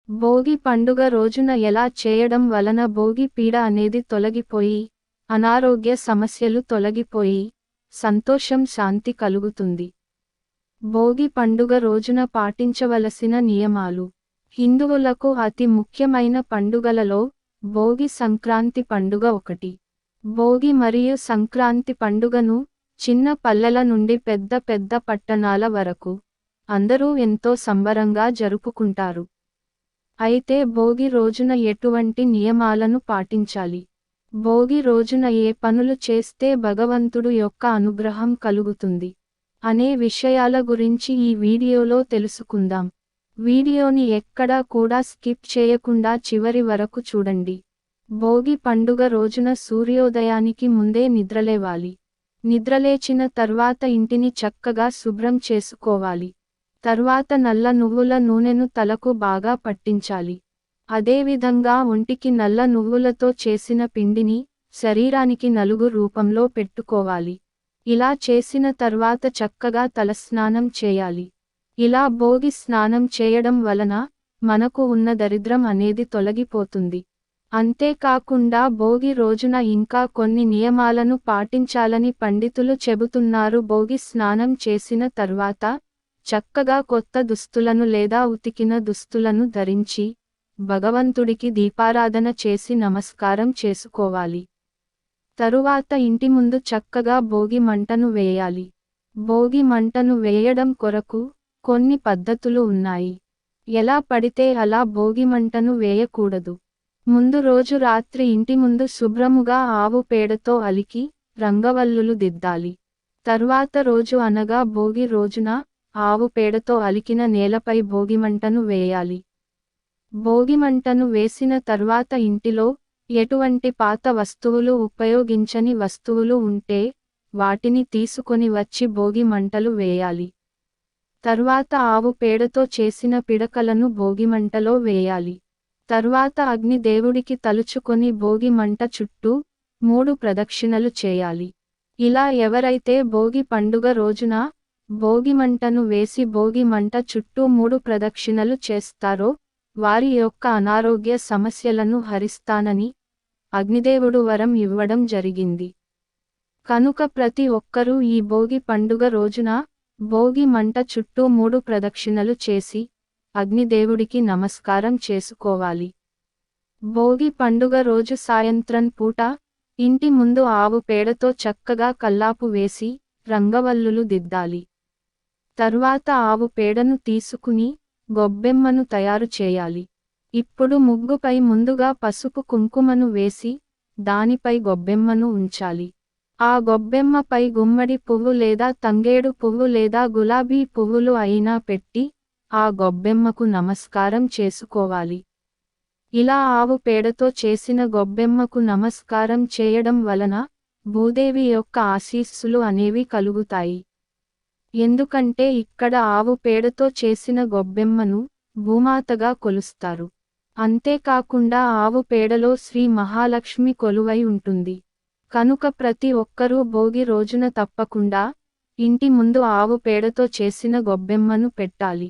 భోగి పండుగ రోజున ఎలా చేయడం వలన భోగి పీడ అనేది తొలగిపోయి, అనారోగ్య సమస్యలు తొలగిపోయి, సంతోషం శాంతి కలుగుతుంది. భోగి పండుగ రోజున పాటించవలసిన నియమాలు. హిందువులకు అతి ముఖ్యమైన పండుగలలో భోగి సంక్రాంతి పండుగ ఒకటి. భోగి మరియు సంక్రాంతి పండుగను చిన్న పల్లెల నుండి పెద్ద పెద్ద పట్టణాల వరకు అందరూ ఎంతో సంబరంగా జరుపుకుంటారు. అయితే భోగి రోజున ఎటువంటి నియమాలను పాటించాలి, భోగి రోజున ఏ పనులు చేస్తే భగవంతుడు యొక్క అనుగ్రహం కలుగుతుంది అనే విషయాల గురించి ఈ వీడియోలో తెలుసుకుందాం. వీడియోని ఎక్కడా కూడా స్కిప్ చేయకుండా చివరి వరకు చూడండి. భోగి పండుగ రోజున సూర్యోదయానికి ముందే నిద్రలేవాలి. నిద్రలేచిన తర్వాత ఇంటిని చక్కగా శుభ్రం చేసుకోవాలి. తర్వాత నల్ల నువ్వుల నూనెను తలకు బాగా పట్టించాలి. అదేవిధంగా ఒంటికి నల్ల నువ్వులతో చేసిన పిండిని శరీరానికి నలుగు రూపంలో పెట్టుకోవాలి. ఇలా చేసిన తర్వాత చక్కగా తలస్నానం చేయాలి. ఇలా భోగి స్నానం చేయడం వలన మనకు ఉన్న దరిద్రం అనేది తొలగిపోతుంది. అంతేకాకుండా భోగి రోజున ఇంకా కొన్ని నియమాలను పాటించాలని పండితులు చెబుతున్నారు. భోగి స్నానం చేసిన తర్వాత చక్కగా కొత్త దుస్తులను లేదా ఉతికిన దుస్తులను ధరించి భగవంతుడికి దీపారాధన చేసి నమస్కారం చేసుకోవాలి. తరువాత ఇంటి ముందు చక్కగా భోగి మంటను వేయాలి. భోగి మంటను వేయడం కొరకు కొన్ని పద్ధతులు ఉన్నాయి. ఎలా పడితే అలా భోగి మంటను వేయకూడదు. ముందు రోజు రాత్రి ఇంటి ముందు శుభ్రముగా ఆవు పేడతో అలికి రంగవల్లులు దిద్దాలి. తర్వాత రోజు అనగా భోగి రోజున ఆవు పేడతో అలికిన నేలపై భోగిమంటను వేయాలి. భోగిమంటను వేసిన తర్వాత ఇంటిలో ఎటువంటి పాత వస్తువులు ఉపయోగించని వస్తువులు ఉంటే వాటిని తీసుకొని వచ్చి భోగి మంటలు వేయాలి. తర్వాత ఆవు పేడతో చేసిన పిడకలను భోగిమంటలో వేయాలి. తర్వాత అగ్ని దేవుడికి తలుచుకొని భోగి మంట చుట్టూ 3 ప్రదక్షిణలు చేయాలి. ఇలా ఎవరైతే భోగి పండుగ రోజున భోగిమంటను వేసి భోగి మంట చుట్టూ 3 ప్రదక్షిణలు చేస్తారో వారి యొక్క అనారోగ్య సమస్యలను హరిస్తానని అగ్నిదేవుడు వరం ఇవ్వడం జరిగింది. కనుక ప్రతి ఒక్కరూ ఈ భోగి పండుగ రోజున భోగి మంట చుట్టూ 3 ప్రదక్షిణలు చేసి అగ్నిదేవుడికి నమస్కారం చేసుకోవాలి. భోగి పండుగ రోజు సాయంత్రం పూట ఇంటి ముందు ఆవు పేడతో చక్కగా కల్లాపు వేసి రంగవల్లులు దిద్దాలి. తర్వాత ఆవు పేడను తీసుకుని గొబ్బెమ్మను తయారు చేయాలి. ఇప్పుడు ముగ్గుపై ముందుగా పసుపు కుంకుమను వేసి దానిపై గొబ్బెమ్మను ఉంచాలి. ఆ గొబ్బెమ్మపై గుమ్మడి పువ్వు లేదా తంగేడు పువ్వు లేదా గులాబీ పువ్వులు అయినా పెట్టి ఆ గొబ్బెమ్మకు నమస్కారం చేసుకోవాలి. ఇలా ఆవు పేడతో చేసిన గొబ్బెమ్మకు నమస్కారం చేయడం వలన భూదేవి యొక్క ఆశీస్సులు అనేవి కలుగుతాయి. ఎందుకంటే ఇక్కడ ఆవు పేడతో చేసిన గొబ్బెమ్మను భూమాతగా కొలుస్తారు. అంతేకాకుండా ఆవు పేడలో శ్రీ మహాలక్ష్మి కొలువై ఉంటుంది. కనుక ప్రతి ఒక్కరూ భోగి రోజున తప్పకుండా ఇంటి ముందు ఆవు పేడతో చేసిన గొబ్బెమ్మను పెట్టాలి.